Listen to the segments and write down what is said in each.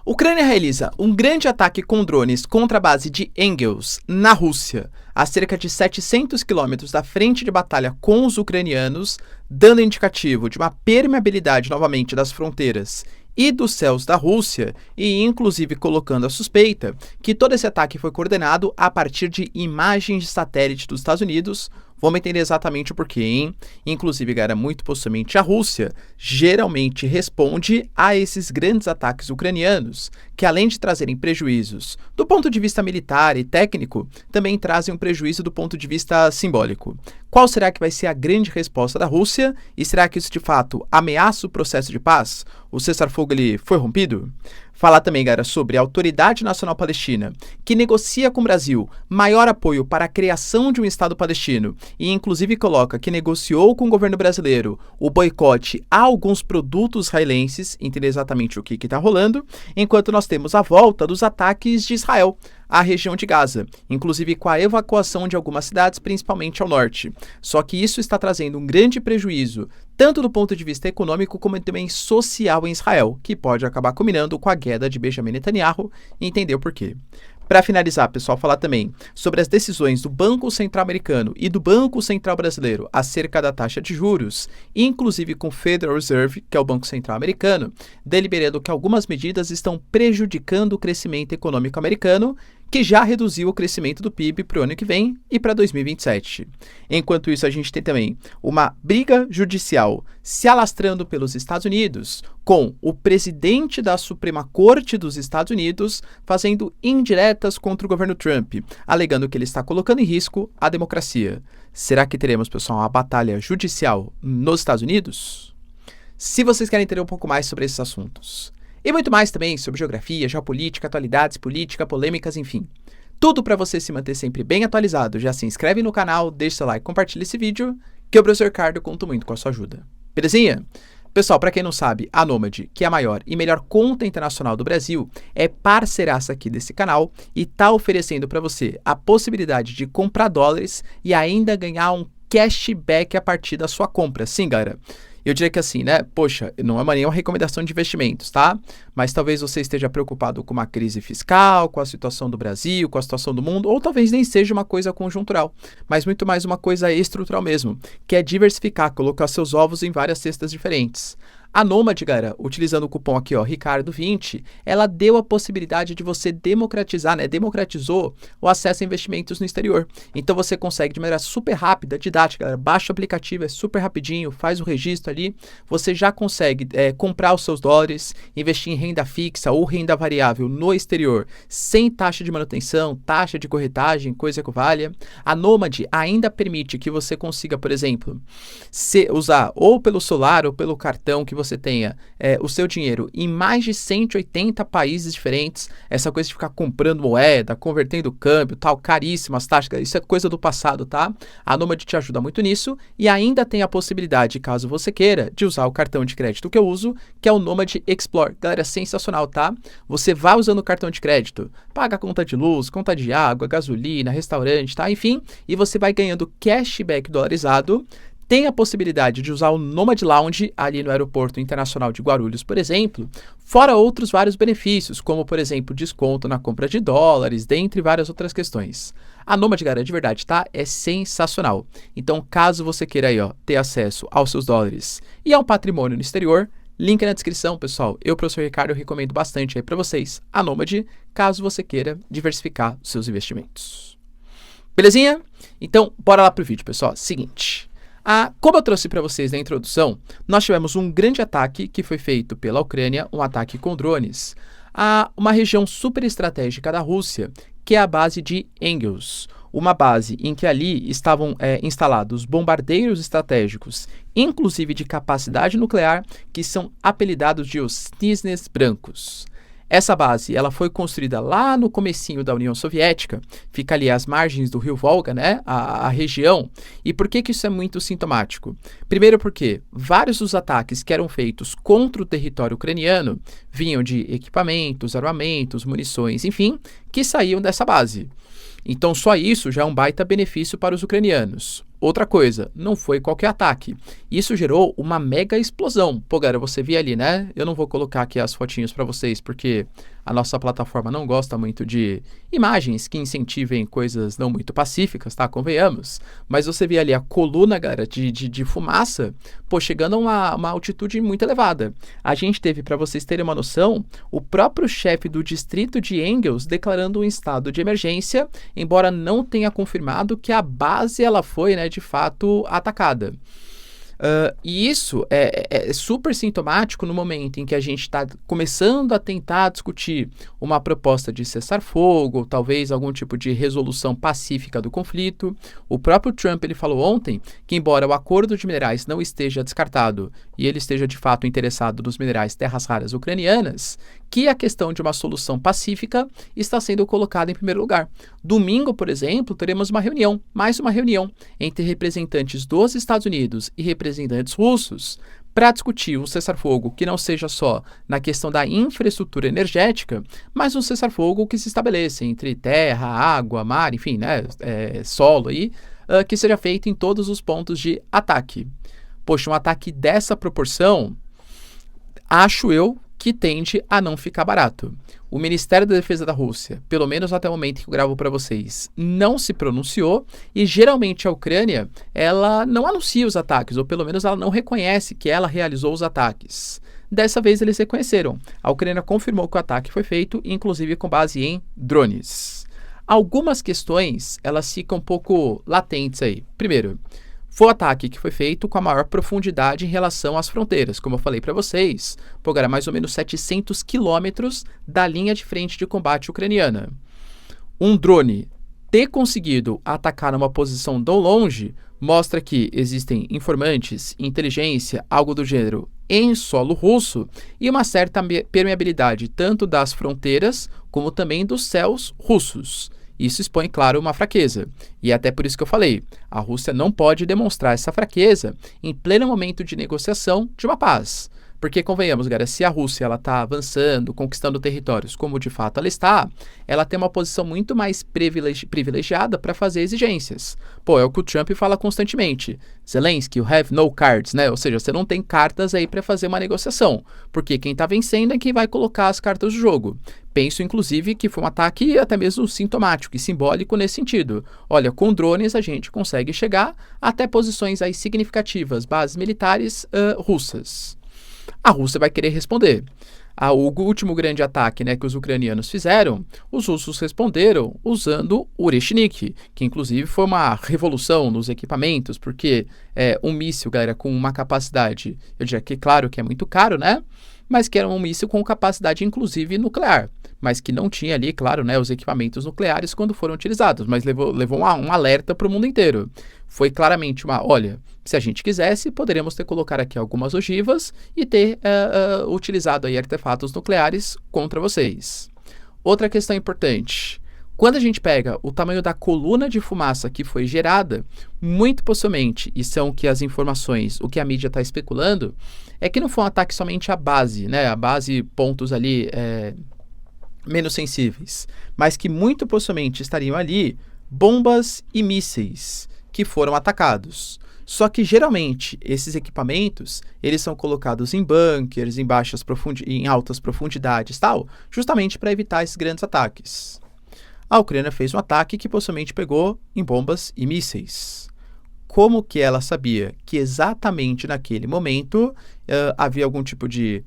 Ucrânia realiza um grande ataque com drones contra a base de Engels, na Rússia, a cerca de 700 quilômetros da frente de batalha com os ucranianos, dando indicativo de uma permeabilidade novamente das fronteiras e dos céus da Rússia, e inclusive colocando a suspeita que todo esse ataque foi coordenado a partir de imagens de satélite dos Estados Unidos. Vamos entender exatamente o porquê, hein? Inclusive, galera, muito possivelmente a Rússia geralmente responde a esses grandes ataques ucranianos, que além de trazerem prejuízos do ponto de vista militar e técnico, também trazem um prejuízo do ponto de vista simbólico. Qual será que vai ser a grande resposta da Rússia? E será que isso de fato ameaça o processo de paz? O cessar-fogo ele foi rompido? Falar também, galera, sobre a Autoridade Nacional Palestina, que negocia com o Brasil maior apoio para a criação de um Estado palestino e inclusive coloca que negociou com o governo brasileiro o boicote a alguns produtos israelenses, entender exatamente o que está rolando, enquanto nós temos a volta dos ataques de Israel à região de Gaza, inclusive com a evacuação de algumas cidades, principalmente ao norte. Só que isso está trazendo um grande prejuízo, tanto do ponto de vista econômico como também social em Israel, que pode acabar culminando com a queda de Benjamin Netanyahu, e entender o porquê. Para finalizar, pessoal, falar também sobre as decisões do Banco Central americano e do Banco Central brasileiro acerca da taxa de juros, inclusive com o Federal Reserve, que é o Banco Central americano, deliberando que algumas medidas estão prejudicando o crescimento econômico americano, que já reduziu o crescimento do PIB para o ano que vem e para 2027. Enquanto isso, a gente tem também uma briga judicial se alastrando pelos Estados Unidos, com o presidente da Suprema Corte dos Estados Unidos fazendo indiretas contra o governo Trump, alegando que ele está colocando em risco a democracia. Será que teremos, pessoal, uma batalha judicial nos Estados Unidos? Se vocês querem entender um pouco mais sobre esses assuntos, e muito mais também sobre geografia, geopolítica, atualidades, política, polêmicas, enfim. Tudo para você se manter sempre bem atualizado. Já se inscreve no canal, deixa seu like, compartilha esse vídeo, que o professor Ricardo conta muito com a sua ajuda. Belezinha? Pessoal, para quem não sabe, a Nômade, que é a maior e melhor conta internacional do Brasil, é parceiraça aqui desse canal e está oferecendo para você a possibilidade de comprar dólares e ainda ganhar um cashback a partir da sua compra. Sim, galera. Eu diria que assim, né? Poxa, não é nenhuma recomendação de investimentos, tá? Mas talvez você esteja preocupado com uma crise fiscal, com a situação do Brasil, com a situação do mundo, ou talvez nem seja uma coisa conjuntural, mas muito mais uma coisa estrutural mesmo, que é diversificar, colocar seus ovos em várias cestas diferentes. A Nômade, galera, utilizando o cupom aqui, ó, Ricardo20, ela deu a possibilidade de você democratizar, né? Democratizou o acesso a investimentos no exterior. Então você consegue de maneira super rápida, didática, galera. Baixa o aplicativo, é super rapidinho, faz o registro ali, você já consegue comprar os seus dólares, investir em renda fixa ou renda variável no exterior, sem taxa de manutenção, taxa de corretagem, coisa que valha. A Nômade ainda permite que você consiga, por exemplo, usar ou pelo celular ou pelo cartão que você tenha o seu dinheiro em mais de 180 países diferentes. Essa coisa de ficar comprando moeda, convertendo câmbio, tal, caríssimas taxas, isso é coisa do passado, tá? A Nômade te ajuda muito nisso e ainda tem a possibilidade, caso você queira, de usar o cartão de crédito que eu uso, que é o Nômade Explore. Galera, é sensacional, tá? Você vai usando o cartão de crédito, paga a conta de luz, conta de água, gasolina, restaurante, tá? Enfim, e você vai ganhando cashback dolarizado. Tem a possibilidade de usar o Nômade Lounge ali no Aeroporto Internacional de Guarulhos, por exemplo, fora outros vários benefícios, como, por exemplo, desconto na compra de dólares, dentre várias outras questões. A Nômade, galera, de verdade, tá? É sensacional. Então, caso você queira aí, ó, ter acesso aos seus dólares e a um patrimônio no exterior, link na descrição, pessoal. Eu, professor Ricardo, eu recomendo bastante aí para vocês a Nômade, caso você queira diversificar os seus investimentos. Belezinha? Então, bora lá pro vídeo, pessoal. Seguinte. Como eu trouxe para vocês na introdução, nós tivemos um grande ataque que foi feito pela Ucrânia, um ataque com drones, a uma região super estratégica da Rússia, que é a base de Engels, uma base em que ali estavam instalados bombardeiros estratégicos, inclusive de capacidade nuclear, que são apelidados de os cisnes brancos. Essa base, ela foi construída lá no comecinho da União Soviética, fica ali às margens do rio Volga, né, a região. E por que isso é muito sintomático? Primeiro porque vários dos ataques que eram feitos contra o território ucraniano vinham de equipamentos, armamentos, munições, enfim, que saíam dessa base. Então só isso já é um baita benefício para os ucranianos. Outra coisa, não foi qualquer ataque. Isso gerou uma mega explosão. Pô, galera, você vê ali, né? Eu não vou colocar aqui as fotinhos para vocês, porque a nossa plataforma não gosta muito de imagens que incentivem coisas não muito pacíficas, tá? Convenhamos. Mas você vê ali a coluna, galera, de fumaça, pô, chegando a uma altitude muito elevada. A gente teve, para vocês terem uma noção, o próprio chefe do distrito de Engels declarando um estado de emergência, embora não tenha confirmado que a base ela foi, né, de fato atacada. E isso é super sintomático no momento em que a gente está começando a tentar discutir uma proposta de cessar-fogo, ou talvez algum tipo de resolução pacífica do conflito. O próprio Trump ele falou ontem que, embora o acordo de minerais não esteja descartado e ele esteja de fato interessado nos minerais terras raras ucranianas, que a questão de uma solução pacífica está sendo colocada em primeiro lugar. Domingo, por exemplo, teremos uma reunião, mais uma reunião, entre representantes dos Estados Unidos e representantes russos para discutir um cessar-fogo que não seja só na questão da infraestrutura energética, mas um cessar-fogo que se estabeleça entre terra, água, mar, enfim, né, solo aí, que seja feito em todos os pontos de ataque. Poxa, um ataque dessa proporção, acho eu, que tende a não ficar barato. O Ministério da Defesa da Rússia, pelo menos até o momento que eu gravo para vocês, não se pronunciou e geralmente a Ucrânia, ela não anuncia os ataques, ou pelo menos ela não reconhece que ela realizou os ataques. Dessa vez eles reconheceram. A Ucrânia confirmou que o ataque foi feito, inclusive com base em drones. Algumas questões, elas ficam um pouco latentes aí. Primeiro, foi o ataque que foi feito com a maior profundidade em relação às fronteiras. Como eu falei para vocês, era mais ou menos 700 quilômetros da linha de frente de combate ucraniana. Um drone ter conseguido atacar numa posição tão longe mostra que existem informantes, inteligência, algo do gênero, em solo russo e uma certa permeabilidade tanto das fronteiras como também dos céus russos. Isso expõe, claro, uma fraqueza. E até por isso que eu falei, a Rússia não pode demonstrar essa fraqueza em pleno momento de negociação de uma paz. Porque, convenhamos, galera, se a Rússia está avançando, conquistando territórios como de fato ela tem uma posição muito mais privilegiada para fazer exigências. É o que o Trump fala constantemente. Zelensky, you have no cards, né? Ou seja, você não tem cartas aí para fazer uma negociação. Porque quem está vencendo é quem vai colocar as cartas do jogo. Penso, inclusive, que foi um ataque até mesmo sintomático e simbólico nesse sentido. Olha, com drones a gente consegue chegar até posições aí significativas, bases militares russas. A Rússia vai querer responder. O último grande ataque, né, que os ucranianos fizeram, os russos responderam usando o Oreshnik, que inclusive foi uma revolução nos equipamentos, porque um míssil, galera, com uma capacidade, eu diria que claro que é muito caro, né? Mas que era um míssil com capacidade inclusive nuclear, mas que não tinha ali, claro, né, os equipamentos nucleares quando foram utilizados, mas levou um alerta para o mundo inteiro. Foi claramente olha, se a gente quisesse, poderíamos ter colocado aqui algumas ogivas e ter utilizado aí artefatos nucleares contra vocês. Outra questão importante. Quando a gente pega o tamanho da coluna de fumaça que foi gerada, muito possivelmente, e são que as informações, o que a mídia está especulando, é que não foi um ataque somente à base, né? A base, pontos ali menos sensíveis, mas que muito possivelmente estariam ali bombas e mísseis que foram atacados. Só que geralmente esses equipamentos eles são colocados em bunkers, em altas profundidades, tal, justamente para evitar esses grandes ataques. A Ucrânia fez um ataque que possivelmente pegou em bombas e mísseis. Como que ela sabia que exatamente naquele momento havia algum tipo de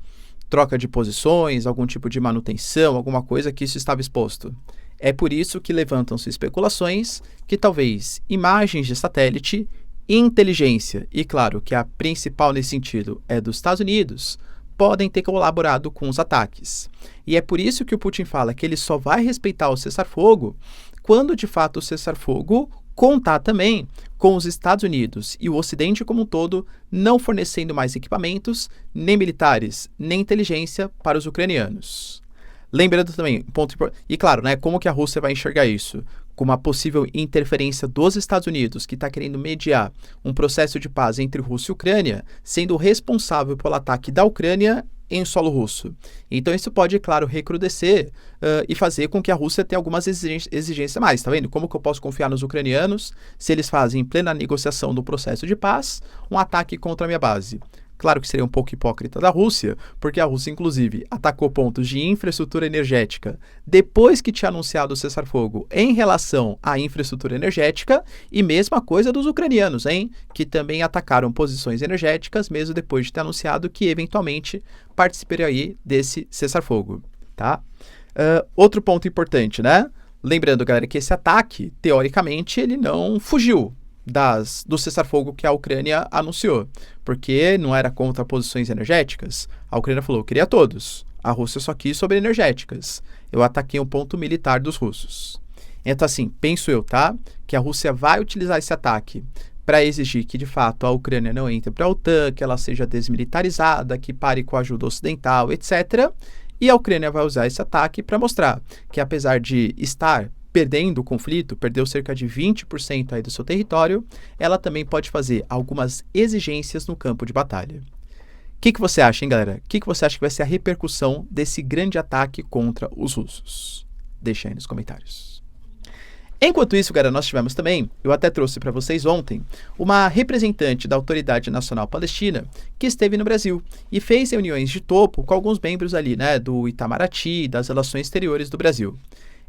troca de posições, algum tipo de manutenção, alguma coisa que isso estava exposto? É por isso que levantam-se especulações que talvez imagens de satélite, inteligência, e claro que a principal nesse sentido é dos Estados Unidos, podem ter colaborado com os ataques. E é por isso que o Putin fala que ele só vai respeitar o cessar-fogo quando de fato o cessar-fogo contar também com os Estados Unidos e o Ocidente como um todo não fornecendo mais equipamentos, nem militares, nem inteligência para os ucranianos. Lembrando também, ponto importante, e claro, né, como que a Rússia vai enxergar isso? com uma possível interferência dos Estados Unidos, que está querendo mediar um processo de paz entre Rússia e Ucrânia, sendo responsável pelo ataque da Ucrânia em solo russo. Então isso pode, claro, recrudescer e fazer com que a Rússia tenha algumas exigências a mais. Tá vendo? Como que eu posso confiar nos ucranianos se eles fazem, em plena negociação do processo de paz, um ataque contra a minha base? Claro que seria um pouco hipócrita da Rússia, porque a Rússia, inclusive, atacou pontos de infraestrutura energética depois que tinha anunciado o cessar-fogo em relação à infraestrutura energética, e mesma coisa dos ucranianos, hein? Que também atacaram posições energéticas, mesmo depois de ter anunciado que, eventualmente, participariam aí desse cessar-fogo, tá? Outro ponto importante, né? Lembrando, galera, que esse ataque, teoricamente, ele não fugiu do cessar-fogo que a Ucrânia anunciou, porque não era contra posições energéticas. A Ucrânia falou, eu queria todos. A Rússia só quis sobre energéticas. Eu ataquei um ponto militar dos russos. Então, assim, penso eu, tá? Que a Rússia vai utilizar esse ataque para exigir que, de fato, a Ucrânia não entre para a OTAN, que ela seja desmilitarizada, que pare com a ajuda ocidental, etc. E a Ucrânia vai usar esse ataque para mostrar que, apesar de estar perdendo o conflito, perdeu cerca de 20% aí do seu território, ela também pode fazer algumas exigências no campo de batalha. O que você acha, hein, galera? O que você acha que vai ser a repercussão desse grande ataque contra os russos? Deixa aí nos comentários. Enquanto isso, galera, nós tivemos também, eu até trouxe para vocês ontem, uma representante da Autoridade Nacional Palestina que esteve no Brasil e fez reuniões de topo com alguns membros ali, né, do Itamaraty, das Relações Exteriores do Brasil.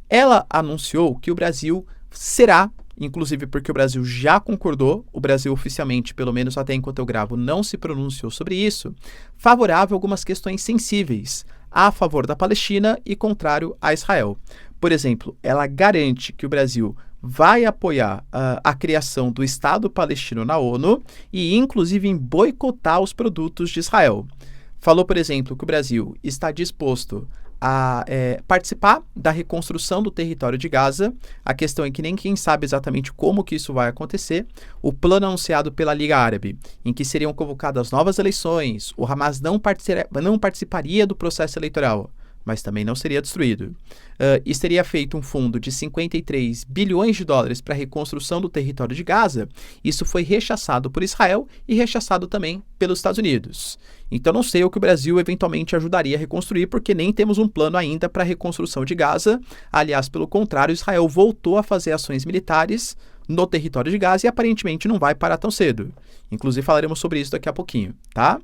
Ela anunciou que o Brasil será, inclusive porque o Brasil já concordou, o Brasil oficialmente, pelo menos até enquanto eu gravo, não se pronunciou sobre isso, favorável a algumas questões sensíveis a favor da Palestina e contrário a Israel. Por exemplo, ela garante que o Brasil vai apoiar a criação do Estado palestino na ONU e, inclusive, em boicotar os produtos de Israel. Falou, por exemplo, que o Brasil está disposto a participar da reconstrução do território de Gaza. A questão é que nem quem sabe exatamente como que isso vai acontecer. O plano anunciado pela Liga Árabe, em que seriam convocadas novas eleições, o Hamas não participaria do processo eleitoral, mas também não seria destruído. E seria feito um fundo de 53 bilhões de dólares para a reconstrução do território de Gaza. Isso foi rechaçado por Israel e rechaçado também pelos Estados Unidos. Então não sei o que o Brasil eventualmente ajudaria a reconstruir, porque nem temos um plano ainda para a reconstrução de Gaza. Aliás, pelo contrário, Israel voltou a fazer ações militares no território de Gaza e aparentemente não vai parar tão cedo. Inclusive falaremos sobre isso daqui a pouquinho, tá?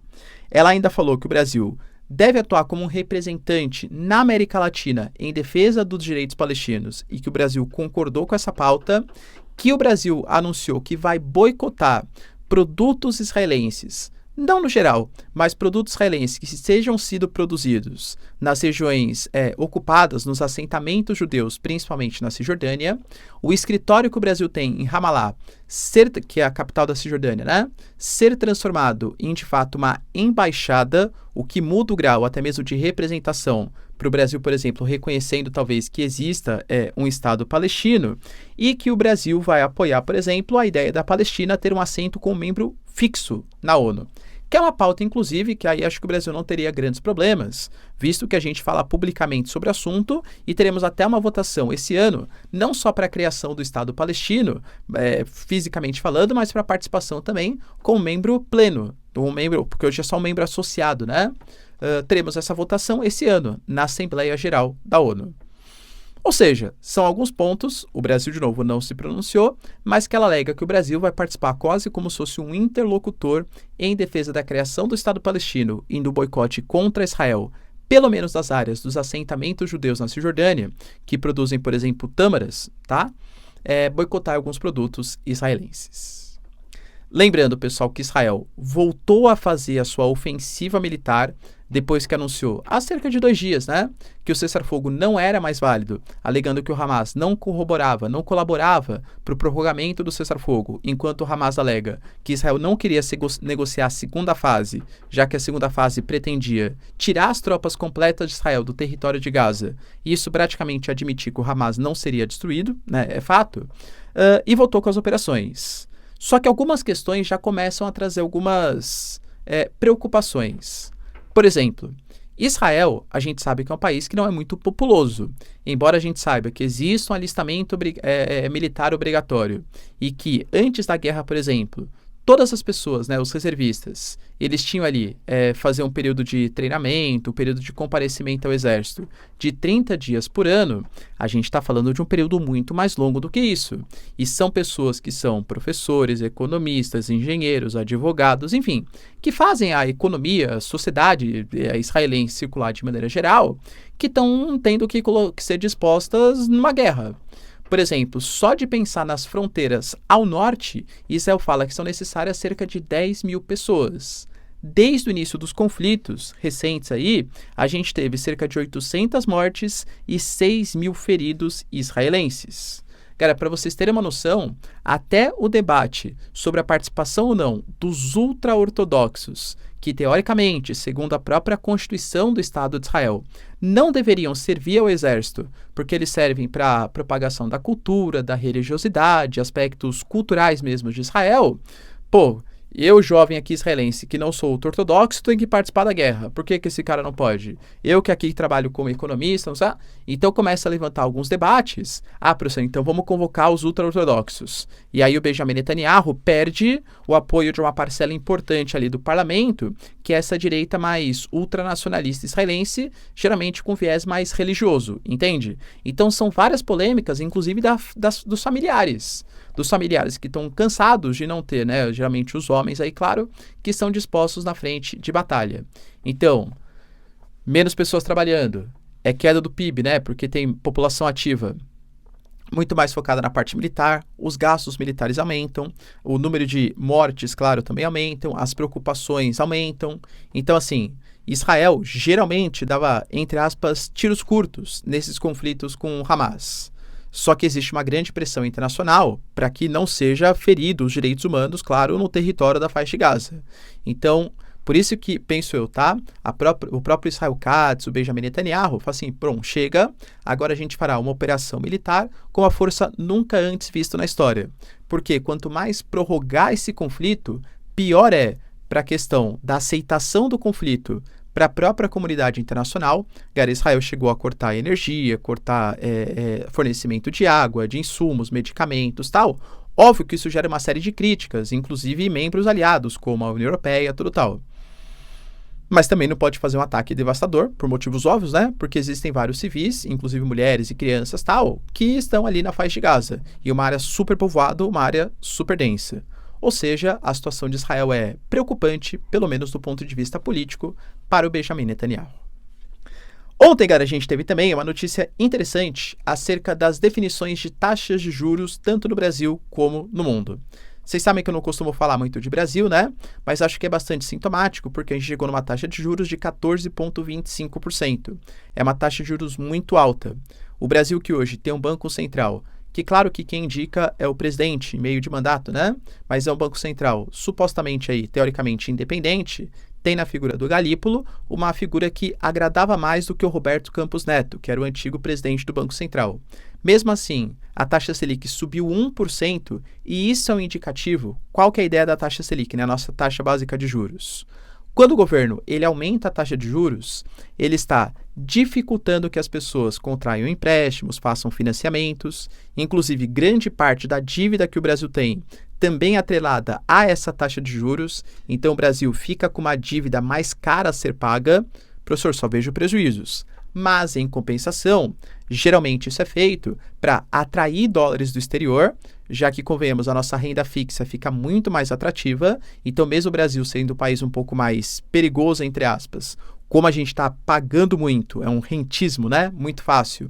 Ela ainda falou que o Brasil deve atuar como um representante na América Latina em defesa dos direitos palestinos e que o Brasil concordou com essa pauta, que o Brasil anunciou que vai boicotar produtos israelenses, não no geral, mas produtos israelenses que sejam sido produzidos nas regiões ocupadas, nos assentamentos judeus, principalmente na Cisjordânia. O escritório que o Brasil tem em Ramallah, que é a capital da Cisjordânia, né, ser transformado em, de fato, uma embaixada, o que muda o grau até mesmo de representação para o Brasil, por exemplo, reconhecendo talvez que exista um Estado palestino, e que o Brasil vai apoiar, por exemplo, a ideia da Palestina ter um assento como membro fixo na ONU. Que é uma pauta, inclusive, que aí acho que o Brasil não teria grandes problemas, visto que a gente fala publicamente sobre o assunto e teremos até uma votação esse ano, não só para a criação do Estado palestino, fisicamente falando, mas para a participação também como membro pleno, porque hoje é só um membro associado, né? Teremos essa votação esse ano, na Assembleia Geral da ONU. Ou seja, são alguns pontos, o Brasil, de novo, não se pronunciou, mas que ela alega que o Brasil vai participar quase como se fosse um interlocutor em defesa da criação do Estado palestino e do boicote contra Israel, pelo menos das áreas dos assentamentos judeus na Cisjordânia, que produzem, por exemplo, tâmaras, tá? Boicotar alguns produtos israelenses. Lembrando, pessoal, que Israel voltou a fazer a sua ofensiva militar depois que anunciou, há cerca de 2 dias, né, que o cessar-fogo não era mais válido, alegando que o Hamas não colaborava para o prorrogamento do cessar-fogo, enquanto o Hamas alega que Israel não queria negociar a segunda fase, já que a segunda fase pretendia tirar as tropas completas de Israel do território de Gaza, e isso praticamente admitir que o Hamas não seria destruído, né, é fato, e voltou com as operações. Só que algumas questões já começam a trazer algumas preocupações. Por exemplo, Israel, a gente sabe que é um país que não é muito populoso. Embora a gente saiba que existe um alistamento militar obrigatório e que antes da guerra, por exemplo, todas as pessoas, né, os reservistas, eles tinham ali fazer um período de treinamento, um período de comparecimento ao exército de 30 dias por ano. A gente está falando de um período muito mais longo do que isso. E são pessoas que são professores, economistas, engenheiros, advogados, enfim, que fazem a economia, a sociedade israelense circular de maneira geral, que estão tendo que ser dispostas numa guerra. Por exemplo, só de pensar nas fronteiras ao norte, Israel fala que são necessárias cerca de 10 mil pessoas. Desde o início dos conflitos recentes aí, a gente teve cerca de 800 mortes e 6 mil feridos israelenses. Cara, para vocês terem uma noção, até o debate sobre a participação ou não dos ultra-ortodoxos, que teoricamente, segundo a própria Constituição do Estado de Israel, não deveriam servir ao exército, porque eles servem para a propagação da cultura, da religiosidade, aspectos culturais mesmo de Israel, pô, eu, jovem aqui israelense, que não sou ortodoxo, tenho que participar da guerra. Por que esse cara não pode? Eu que aqui trabalho como economista, não sabe? Então começa a levantar alguns debates. Professor, então vamos convocar os ultra-ortodoxos. E aí o Benjamin Netanyahu perde o apoio de uma parcela importante ali do parlamento, que é essa direita mais ultranacionalista israelense, geralmente com viés mais religioso, entende? Então são várias polêmicas, inclusive dos familiares. Dos familiares que estão cansados de não ter, né, geralmente os homens aí, claro, que estão dispostos na frente de batalha. Então, menos pessoas trabalhando, é queda do PIB, né, porque tem população ativa muito mais focada na parte militar, os gastos militares aumentam, o número de mortes, claro, também aumentam, as preocupações aumentam. Então, assim, Israel geralmente dava, entre aspas, tiros curtos nesses conflitos com Hamas. Só que existe uma grande pressão internacional para que não seja ferido os direitos humanos, claro, no território da faixa de Gaza. Então, por isso que, penso eu, tá? O próprio Israel Katz, o Benjamin Netanyahu, fala assim, pronto, chega, agora a gente fará uma operação militar com a força nunca antes vista na história. Porque quanto mais prorrogar esse conflito, pior é para a questão da aceitação do conflito para a própria comunidade internacional. Israel chegou a cortar energia, cortar fornecimento de água, de insumos, medicamentos, tal. Óbvio que isso gera uma série de críticas, inclusive membros aliados, como a União Europeia, tudo tal. Mas também não pode fazer um ataque devastador, por motivos óbvios, né? Porque existem vários civis, inclusive mulheres e crianças, tal, que estão ali na faixa de Gaza. E uma área super povoada, uma área super densa. Ou seja, a situação de Israel é preocupante, pelo menos do ponto de vista político, para o Benjamin Netanyahu. Ontem, cara, a gente teve também uma notícia interessante acerca das definições de taxas de juros, tanto no Brasil como no mundo. Vocês sabem que eu não costumo falar muito de Brasil, né? Mas acho que é bastante sintomático, porque a gente chegou numa taxa de juros de 14,25%. É uma taxa de juros muito alta. O Brasil, que hoje tem um Banco Central, que claro que quem indica é o presidente, em meio de mandato, né? Mas é um Banco Central supostamente aí, teoricamente independente, tem na figura do Galípolo uma figura que agradava mais do que o Roberto Campos Neto, que era o antigo presidente do Banco Central. Mesmo assim, a taxa Selic subiu 1% e isso é um indicativo. Qual que é a ideia da taxa Selic, né? A nossa taxa básica de juros. Quando o governo ele aumenta a taxa de juros, ele está dificultando que as pessoas contraiam empréstimos, façam financiamentos. Inclusive, grande parte da dívida que o Brasil tem também é atrelada a essa taxa de juros. Então, o Brasil fica com uma dívida mais cara a ser paga. Professor, só vejo prejuízos. Mas, em compensação, geralmente isso é feito para atrair dólares do exterior, já que, convenhamos, a nossa renda fixa fica muito mais atrativa. Então, mesmo o Brasil sendo um país um pouco mais perigoso, entre aspas, como a gente está pagando muito, é um rentismo, né? Muito fácil.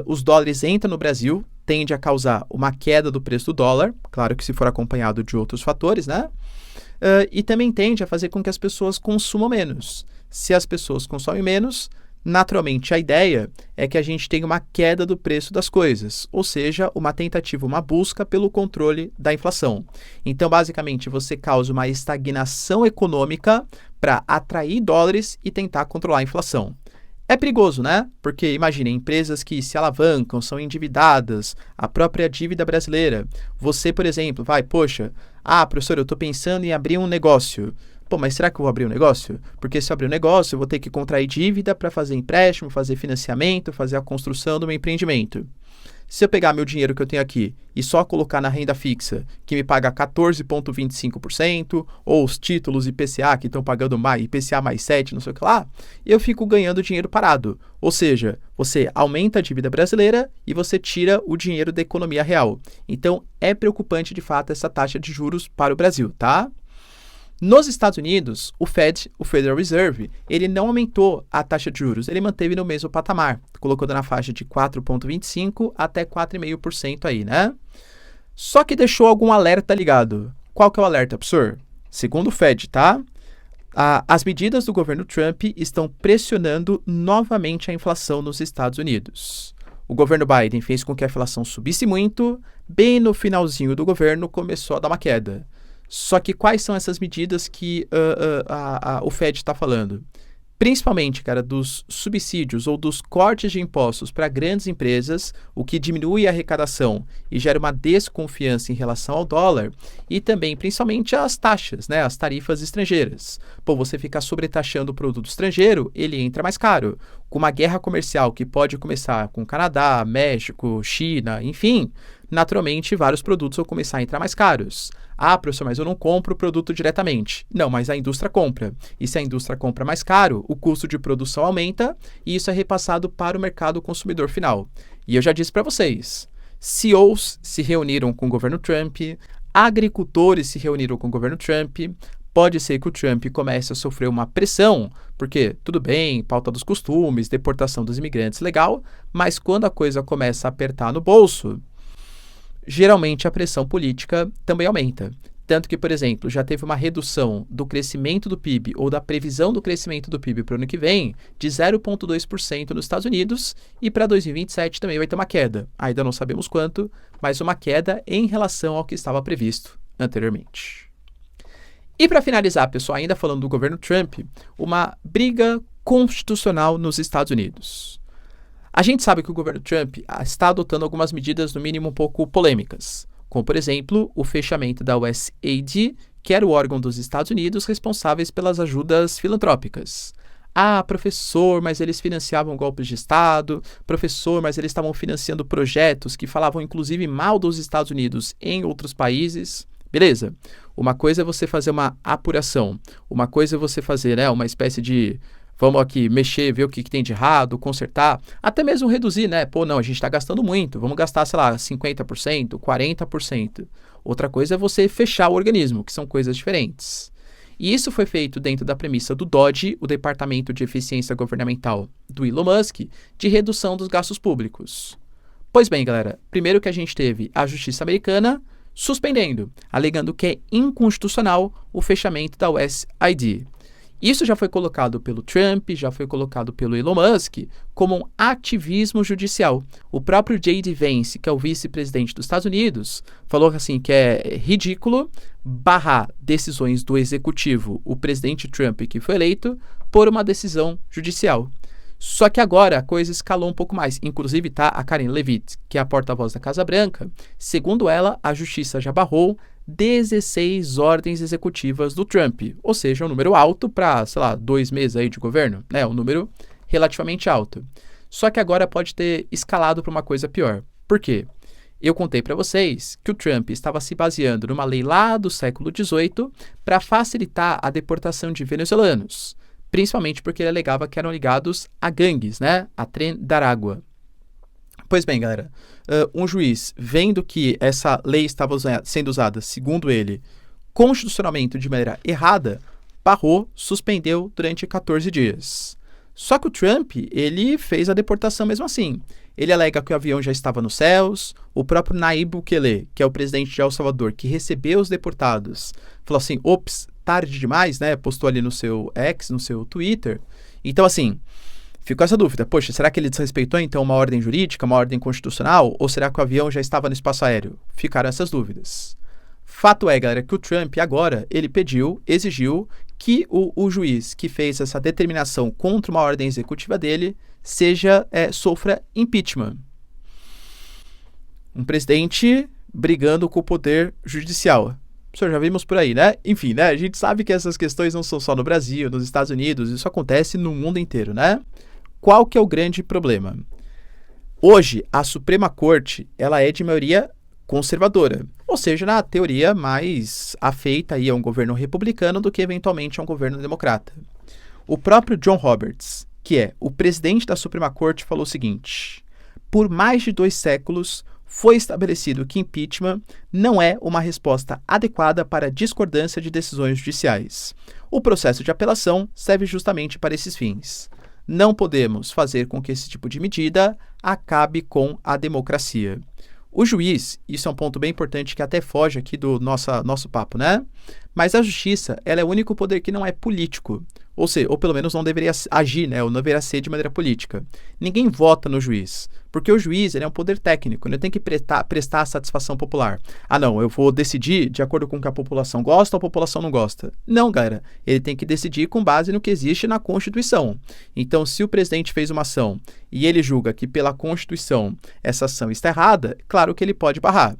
Os dólares entram no Brasil, tende a causar uma queda do preço do dólar, claro que se for acompanhado de outros fatores, né? E também tende a fazer com que as pessoas consumam menos. Se as pessoas consomem menos, naturalmente, a ideia é que a gente tenha uma queda do preço das coisas, ou seja, uma tentativa, uma busca pelo controle da inflação. Então, basicamente, você causa uma estagnação econômica para atrair dólares e tentar controlar a inflação. É perigoso, né? Porque, imagine, empresas que se alavancam, são endividadas, a própria dívida brasileira. Você, por exemplo, professor, eu estou pensando em abrir um negócio. Pô, mas será que eu vou abrir um negócio? Porque se eu abrir um negócio, eu vou ter que contrair dívida para fazer empréstimo, fazer financiamento, fazer a construção do meu empreendimento. Se eu pegar meu dinheiro que eu tenho aqui e só colocar na renda fixa, que me paga 14,25%, ou os títulos IPCA que estão pagando mais, IPCA mais 7, não sei o que lá, eu fico ganhando dinheiro parado. Ou seja, você aumenta a dívida brasileira e você tira o dinheiro da economia real. Então, é preocupante de fato essa taxa de juros para o Brasil, tá? Nos Estados Unidos, o Fed, o Federal Reserve, ele não aumentou a taxa de juros, ele manteve no mesmo patamar, colocando na faixa de 4,25% até 4,5% aí, né? Só que deixou algum alerta ligado. Qual que é o alerta, professor? Segundo o Fed, tá? As medidas do governo Trump estão pressionando novamente a inflação nos Estados Unidos. O governo Biden fez com que a inflação subisse muito, bem no finalzinho do governo começou a dar uma queda. Só que quais são essas medidas que o Fed está falando? Principalmente, cara, dos subsídios ou dos cortes de impostos para grandes empresas, o que diminui a arrecadação e gera uma desconfiança em relação ao dólar, e também, principalmente, as taxas, né, as tarifas estrangeiras. Pô, você ficar sobretaxando o produto estrangeiro, ele entra mais caro. Com uma guerra comercial que pode começar com Canadá, México, China, enfim, naturalmente vários produtos vão começar a entrar mais caros. Ah, professor, mas eu não compro o produto diretamente. Não, mas a indústria compra. E se a indústria compra mais caro, o custo de produção aumenta e isso é repassado para o mercado consumidor final. E eu já disse para vocês, CEOs se reuniram com o governo Trump, agricultores se reuniram com o governo Trump. Pode ser que o Trump comece a sofrer uma pressão, porque, tudo bem, pauta dos costumes, deportação dos imigrantes, legal, mas quando a coisa começa a apertar no bolso, geralmente a pressão política também aumenta. Tanto que, por exemplo, já teve uma redução do crescimento do PIB ou da previsão do crescimento do PIB para o ano que vem de 0,2% nos Estados Unidos e para 2027 também vai ter uma queda. Ainda não sabemos quanto, mas uma queda em relação ao que estava previsto anteriormente. E para finalizar, pessoal, ainda falando do governo Trump, uma briga constitucional nos Estados Unidos. A gente sabe que o governo Trump está adotando algumas medidas, no mínimo, um pouco polêmicas, como, por exemplo, o fechamento da USAID, que era o órgão dos Estados Unidos responsáveis pelas ajudas filantrópicas. Ah, professor, mas eles financiavam golpes de Estado. Professor, mas eles estavam financiando projetos que falavam, inclusive, mal dos Estados Unidos em outros países. Beleza. Uma coisa é você fazer uma apuração. Uma coisa é você fazer, né, uma espécie de... Vamos aqui mexer, ver o que tem de errado, consertar, até mesmo reduzir, né? Pô, não, a gente está gastando muito, vamos gastar, sei lá, 50%, 40%. Outra coisa é você fechar o organismo, que são coisas diferentes. E isso foi feito dentro da premissa do DOGE, o Departamento de Eficiência Governamental do Elon Musk, de redução dos gastos públicos. Pois bem, galera, primeiro que a gente teve a justiça americana suspendendo, alegando que é inconstitucional o fechamento da USAID. Isso já foi colocado pelo Trump, já foi colocado pelo Elon Musk como um ativismo judicial. O próprio J.D. Vance, que é o vice-presidente dos Estados Unidos, falou assim que é ridículo barrar decisões do executivo, o presidente Trump que foi eleito, por uma decisão judicial. Só que agora a coisa escalou um pouco mais. Inclusive, tá, a Karen Leavitt, que é a porta-voz da Casa Branca, segundo ela, a justiça já barrou 16 ordens executivas do Trump, ou seja, um número alto para, sei lá, 2 meses aí de governo, né? Um número relativamente alto. Só que agora pode ter escalado para uma coisa pior. Por quê? Eu contei para vocês que o Trump estava se baseando numa lei lá do século XVIII para facilitar a deportação de venezuelanos, principalmente porque ele alegava que eram ligados a gangues, né? A Tren de Aragua. Pois bem, galera, um juiz, vendo que essa lei estava sendo usada, segundo ele, constitucionalmente de maneira errada, barrou, suspendeu durante 14 dias. Só que o Trump, ele fez a deportação mesmo assim. Ele alega que o avião já estava nos céus, o próprio Nayib Bukele, que é o presidente de El Salvador, que recebeu os deportados, falou assim, ops, tarde demais, né? Postou ali no seu X, no seu Twitter. Então, assim... Ficou essa dúvida, poxa, será que ele desrespeitou então uma ordem jurídica, uma ordem constitucional, ou será que o avião já estava no espaço aéreo? Ficaram essas dúvidas. Fato é, galera, que o Trump agora, ele exigiu que o juiz que fez essa determinação contra uma ordem executiva dele sofra impeachment. Um presidente brigando com o poder judicial. Professor, já vimos por aí, né? Enfim, né? A gente sabe que essas questões não são só no Brasil, nos Estados Unidos, isso acontece no mundo inteiro, né? Qual que é o grande problema? Hoje, a Suprema Corte, ela é de maioria conservadora, ou seja, na teoria mais afeita aí a um governo republicano do que eventualmente a um governo democrata. O próprio John Roberts, que é o presidente da Suprema Corte, falou o seguinte: por mais de 2 séculos, foi estabelecido que impeachment não é uma resposta adequada para a discordância de decisões judiciais. O processo de apelação serve justamente para esses fins. Não podemos fazer com que esse tipo de medida acabe com a democracia. O juiz, isso é um ponto bem importante que até foge aqui do nosso papo, né? Mas a justiça, ela é o único poder que não é político. Ou pelo menos não deveria agir, né? Ou não deveria ser de maneira política. Ninguém vota no juiz, porque o juiz ele é um poder técnico, ele tem que prestar a satisfação popular. Ah, não, eu vou decidir de acordo com o que a população gosta ou a população não gosta. Não, galera, ele tem que decidir com base no que existe na Constituição. Então, se o presidente fez uma ação e ele julga que pela Constituição essa ação está errada, claro que ele pode barrar.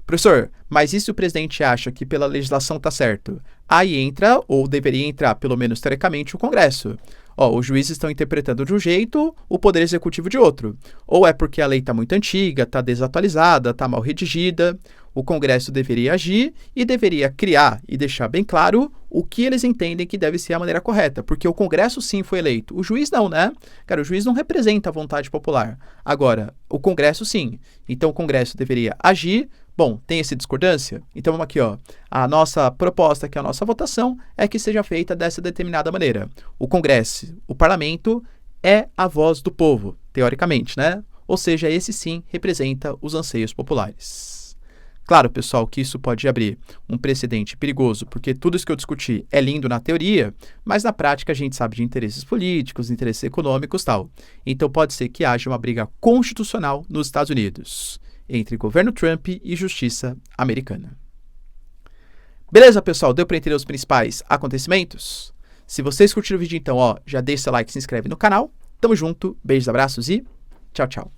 Professor, mas e se o presidente acha que pela legislação está certo? Aí entra, ou deveria entrar, pelo menos teoricamente, o Congresso. Os juízes estão interpretando de um jeito, o Poder Executivo de outro. Ou é porque a lei está muito antiga, está desatualizada, está mal redigida. O Congresso deveria agir e deveria criar e deixar bem claro o que eles entendem que deve ser a maneira correta. Porque o Congresso sim foi eleito, o juiz não, né? Cara, o juiz não representa a vontade popular. Agora, o Congresso sim. Então o Congresso deveria agir. Bom, tem essa discordância? Então vamos aqui, ó. A nossa proposta, que é a nossa votação, é que seja feita dessa determinada maneira. O Congresso, o Parlamento, é a voz do povo, teoricamente, né? Ou seja, esse sim representa os anseios populares. Claro, pessoal, que isso pode abrir um precedente perigoso, porque tudo isso que eu discuti é lindo na teoria, mas na prática a gente sabe de interesses políticos, interesses econômicos e tal. Então pode ser que haja uma briga constitucional nos Estados Unidos entre governo Trump e justiça americana. Beleza, pessoal? Deu para entender os principais acontecimentos? Se vocês curtiram o vídeo, então, já deixa seu like, se inscreve no canal. Tamo junto, beijos, abraços e tchau, tchau.